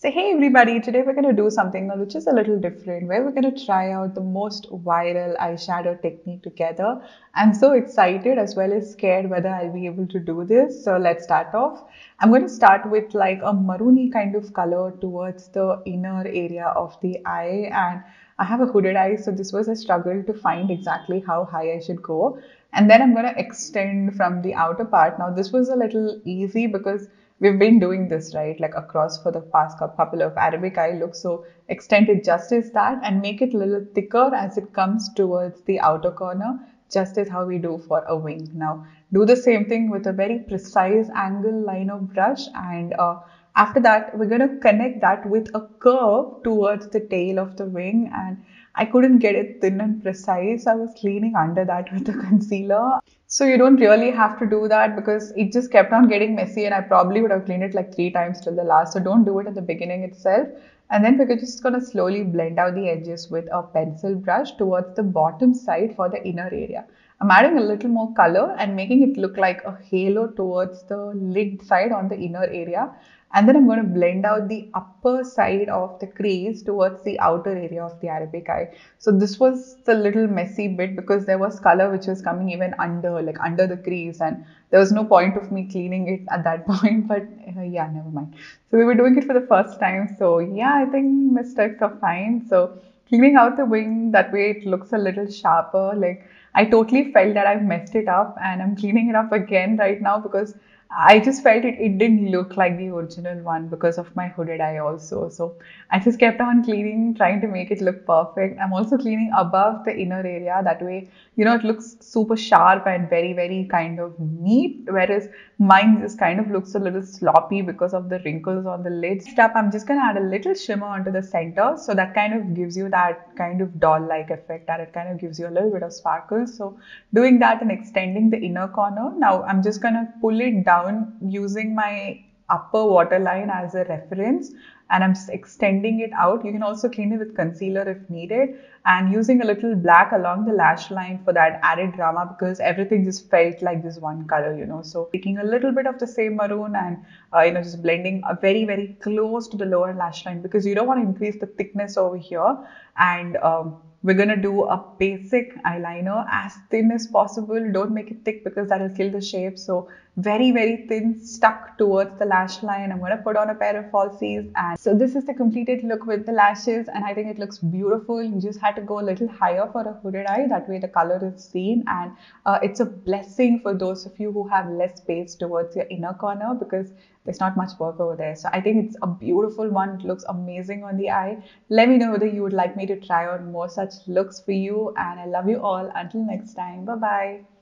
So hey everybody, today we're going to do something which is a little different where we're going to try out the most viral eyeshadow technique together. I'm so excited as well as scared whether I'll be able to do this. So let's start off. I'm going to start with like a maroony kind of color towards the inner area of the eye, and I have a hooded eye, so this was a struggle to find exactly how high I should go. And then I'm going to extend from the outer part. Now this was a little easy because we've been doing this right like across for the past couple of Arabic eye looks, so extend it just as that and make it a little thicker as it comes towards the outer corner, just as how we do for a wing. Now do the same thing with a very precise angle liner brush, and after that we're going to connect that with a curve towards the tail of the wing, and I couldn't get it thin and precise. I was cleaning under that with the concealer. So you don't really have to do that because it just kept on getting messy, and I probably would have cleaned it like 3 times till the last. So don't do it at the beginning itself. And then we're just going to slowly blend out the edges with a pencil brush towards the bottom side for the inner area. I'm adding a little more color and making it look like a halo towards the lid side on the inner area. And then I'm going to blend out the upper side of the crease towards the outer area of the Arabic eye. So this was the little messy bit because there was color which was coming even under, like under the crease, and there was no point of me cleaning it at that point. But yeah, never mind. So we were doing it for the first time. So yeah, I think mistakes are fine. So cleaning out the wing, that way it looks a little sharper. Like I totally felt that I've messed it up, and I'm cleaning it up again right now because I just felt it didn't look like the original one because of my hooded eye also. So I just kept on cleaning, trying to make it look perfect. I'm also cleaning above the inner area. That way, it looks super sharp and very, very kind of neat. Whereas mine just kind of looks a little sloppy because of the wrinkles on the lid. Next up, I'm just going to add a little shimmer onto the center. So that kind of gives you that kind of doll-like effect, that it kind of gives you a little bit of sparkle. So doing that and extending the inner corner. Now I'm just going to pull it down using my upper waterline as a reference, and I'm just extending it out. You can also clean it with concealer if needed, and using a little black along the lash line for that added drama because everything just felt like this one color. So taking a little bit of the same maroon and just blending a very, very close to the lower lash line because you don't want to increase the thickness over here. And we're going to do a basic eyeliner as thin as possible. Don't make it thick because that will kill the shape. So very, very thin, stuck towards the lash line. I'm going to put on a pair of falsies. And so this is the completed look with the lashes, and I think it looks beautiful. You just had to go a little higher for a hooded eye. That way the color is seen, and it's a blessing for those of you who have less space towards your inner corner because there's not much work over there. So I think it's a beautiful one. It looks amazing on the eye. Let me know whether you would like me to try on more such looks for you, and I love you all. Until next time, bye bye.